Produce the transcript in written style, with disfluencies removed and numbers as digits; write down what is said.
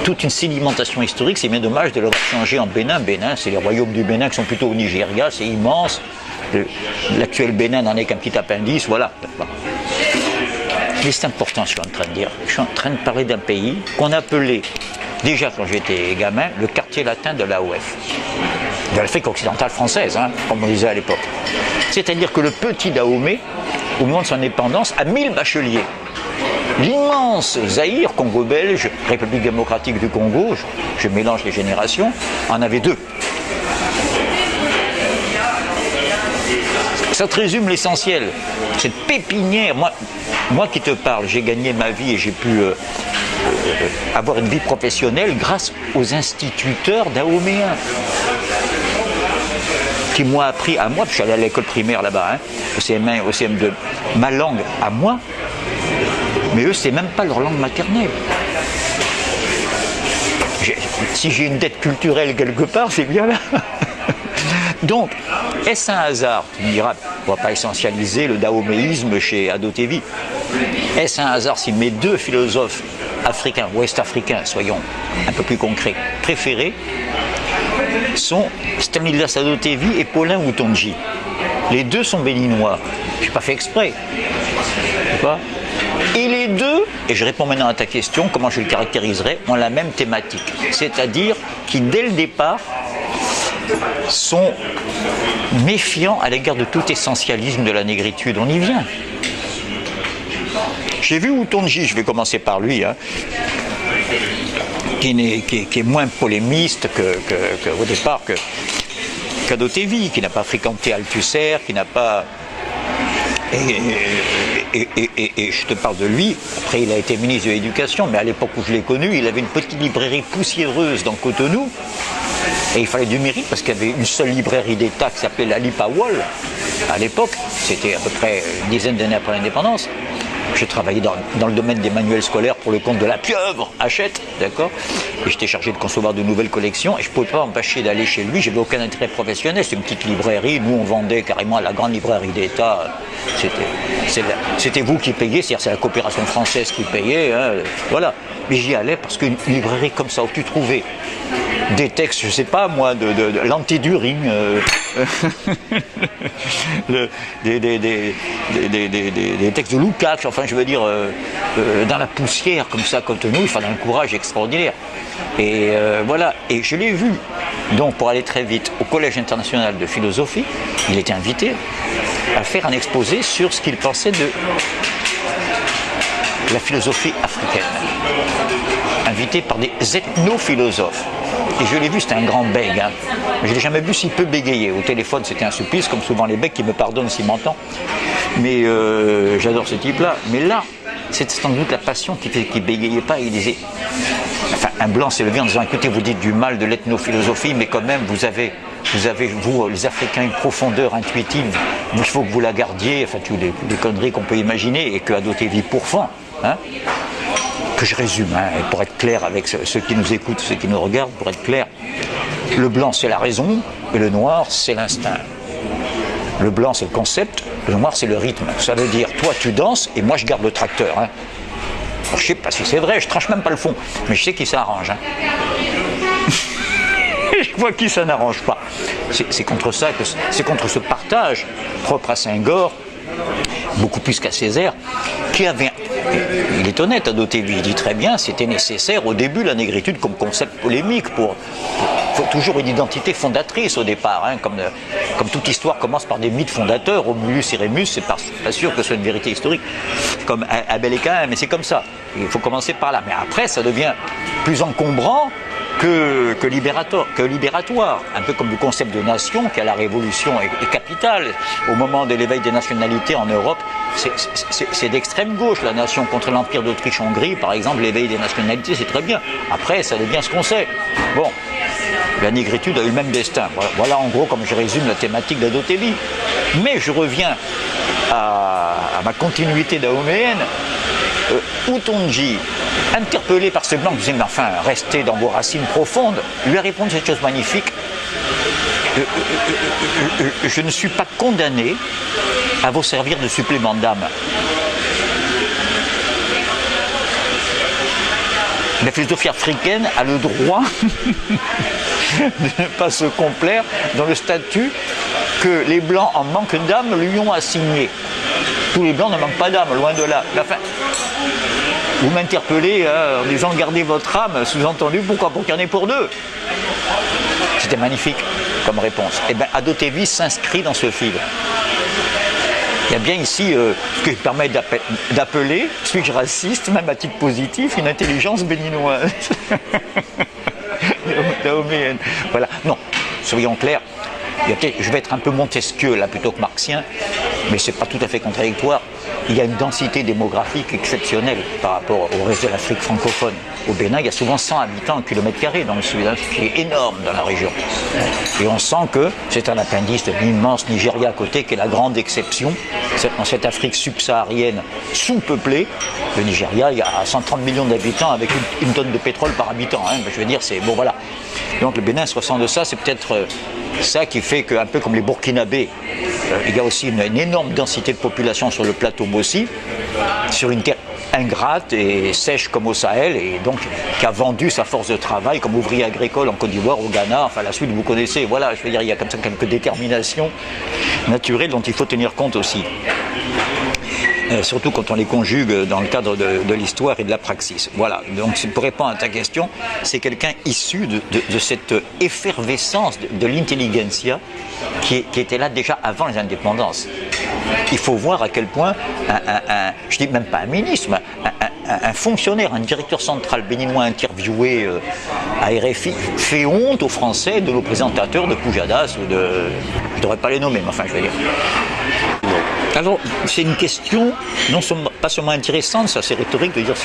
toute une sédimentation historique. C'est bien dommage de l'avoir changé en Bénin. Bénin, c'est les royaumes du Bénin qui sont plutôt au Nigeria, c'est immense. L'actuel Bénin n'en est qu'un petit appendice, voilà. Mais c'est important ce que je suis en train de dire. Je suis en train de parler d'un pays qu'on appelait, déjà quand j'étais gamin, le quartier latin de l'AOF. De l'Afrique occidentale française, hein, comme on disait à l'époque. C'est-à-dire que le petit Dahomey, au moment de son indépendance, a 1000 bacheliers. L'immense Zaïre, Congo belge, République démocratique du Congo, je mélange les générations, en avait 2. Ça te résume l'essentiel. Cette pépinière, moi qui te parle, j'ai gagné ma vie et j'ai pu avoir une vie professionnelle grâce aux instituteurs dahoméens qui m'ont appris à moi, puis je suis allé à l'école primaire là-bas, hein, au CM1 et au CM2, ma langue à moi, mais eux, c'est même pas leur langue maternelle. Si j'ai une dette culturelle quelque part, c'est bien là. Donc, est-ce un hasard? Tu me diras, on ne va pas essentialiser le dahoméisme chez Ado-TV. Est-ce un hasard si mes 2 philosophes africains, ouest-africains, soyons un peu plus concrets, préférés, sont Stanislas Ado-TV et Paulin Wutondji. Les 2 sont béninois. Je n'ai pas fait exprès. Et les 2, et je réponds maintenant à ta question, comment je le caractériserais, ont la même thématique. C'est-à-dire qui, dès le départ, sont méfiants à l'égard de tout essentialisme de la négritude. On y vient. J'ai vu Wutondji, je vais commencer par lui, hein, qui est moins polémiste au départ qu'Ado-TV, qui n'a pas fréquenté Althusser, qui n'a pas... Et je te parle de lui, après il a été ministre de l'Éducation, mais à l'époque où je l'ai connu, il avait une petite librairie poussiéreuse dans Cotonou, et il fallait du mérite parce qu'il y avait une seule librairie d'État qui s'appelait la Lipawol, à l'époque, c'était à peu près une dizaine d'années après l'indépendance. Je travaillais dans le domaine des manuels scolaires pour le compte de la pieuvre Hachette, d'accord. Et j'étais chargé de concevoir de nouvelles collections et je ne pouvais pas m'empêcher d'aller chez lui, j'avais aucun intérêt professionnel, c'était une petite librairie, nous on vendait carrément à la grande librairie d'État, c'était vous qui payez, c'est-à-dire c'est la coopération française qui payait, hein, voilà. Mais j'y allais parce qu'une librairie comme ça où tu trouvais des textes, je ne sais pas moi, de l'anti-Düring, des textes de Lukács, enfin je veux dire, dans la poussière comme ça, comme nous, il fallait un courage extraordinaire. Et voilà, et je l'ai vu, donc pour aller très vite, au Collège international de philosophie, il était invité à faire un exposé sur ce qu'il pensait de la philosophie africaine, invité par des ethnophilosophes. Et je l'ai vu, c'était un grand bègue. Hein. Je ne l'ai jamais vu si peu bégayer. Au téléphone, c'était un supplice, comme souvent les becs qui me pardonnent s'ils m'entendent. Mais j'adore ce type-là. Mais là, c'est sans doute la passion qui fait qu'il ne bégayait pas. Il disait... Enfin, un blanc s'est levé en disant, écoutez, vous dites du mal de l'ethnophilosophie, mais quand même, vous avez, vous, les Africains, une profondeur intuitive. Il faut que vous la gardiez. Enfin, toutes les conneries qu'on peut imaginer et que Ado-TV pourfend. Hein, que je résume, hein, pour être clair avec ceux qui nous écoutent, ceux qui nous regardent, pour être clair, le blanc c'est la raison et le noir c'est l'instinct. Le blanc c'est le concept, le noir c'est le rythme. Ça veut dire, toi tu danses et moi je garde le tracteur. Hein. Alors, je sais pas si c'est vrai, je tranche même pas le fond, mais je sais qui ça arrange. Hein. Je vois qui ça n'arrange pas. C'est contre ça, c'est contre ce partage propre à Senghor, beaucoup plus qu'à Césaire, qui avait... Il est honnête, Ado-TV, il dit très bien, c'était nécessaire au début la négritude comme concept polémique pour faut toujours une identité fondatrice au départ, hein, comme toute histoire commence par des mythes fondateurs, Romulus et Rémus, c'est pas sûr que ce soit une vérité historique, comme Abel et Caïn, mais c'est comme ça, il faut commencer par là, mais après ça devient plus encombrant que libératoire, un peu comme le concept de nation qui à la Révolution est capital. Au moment de l'éveil des nationalités en Europe, c'est d'extrême gauche, la nation contre l'Empire d'Autriche-Hongrie, par exemple, l'éveil des nationalités, c'est très bien. Après, ça devient ce qu'on sait. Bon, la négritude a eu le même destin. Voilà en gros comme je résume la thématique d'Ado-TV. Mais je reviens à ma continuité dahoméenne. Wutondji, interpellé par ce blanc, disait mais enfin, restez dans vos racines profondes, lui a répondu cette chose magnifique. Je ne suis pas condamné à vous servir de supplément d'âme. La philosophie africaine a le droit de ne pas se complaire dans le statut que les Blancs, en manque d'âme, lui ont assigné. Tous les Blancs ne manquent pas d'âme, loin de là. Enfin, vous m'interpellez en disant gardez votre âme, sous-entendu, pourquoi? Pour qu'il y en ait pour deux. C'était magnifique comme réponse. Et bien, Ado-Thévis s'inscrit dans ce fil. Il y a bien ici ce qui permet d'appeler, suis-je raciste, même à titre positif, une intelligence béninoise. Dahoméenne. Voilà. Non, soyons clairs. Je vais être un peu Montesquieu là plutôt que marxien, mais c'est pas tout à fait contradictoire. Il y a une densité démographique exceptionnelle par rapport au reste de l'Afrique francophone. Au Bénin, il y a souvent 100 habitants au kilomètre carré dans le sud, ce qui est énorme dans la région. Et on sent que c'est un appendice de l'immense Nigeria à côté qui est la grande exception. Dans cette Afrique subsaharienne sous-peuplée, le Nigeria, il y a 130 millions d'habitants avec une tonne de pétrole par habitant. Hein. Je veux dire, c'est bon, voilà. Donc le Bénin se ressent de ça, c'est peut-être ça qui fait qu'un peu comme les Burkinabés, il y a aussi une énorme densité de population sur le plateau Bossi, sur une terre ingrate et sèche comme au Sahel, et donc qui a vendu sa force de travail comme ouvrier agricole en Côte d'Ivoire, au Ghana, enfin la suite vous connaissez. Voilà, je veux dire, il y a comme ça quelques déterminations naturelles dont il faut tenir compte aussi. Surtout quand on les conjugue dans le cadre de l'histoire et de la praxis. Voilà, donc pour répondre à ta question, c'est quelqu'un issu de cette effervescence de l'intelligentsia qui était là déjà avant les indépendances. Il faut voir à quel point, je dis même pas un ministre, mais un fonctionnaire, un directeur central béninois interviewé à RFI fait honte aux Français de nos présentateurs de Pujadas ou de... Je ne devrais pas les nommer, mais enfin je veux dire... Alors, c'est une question pas seulement intéressante, ça c'est rhétorique de dire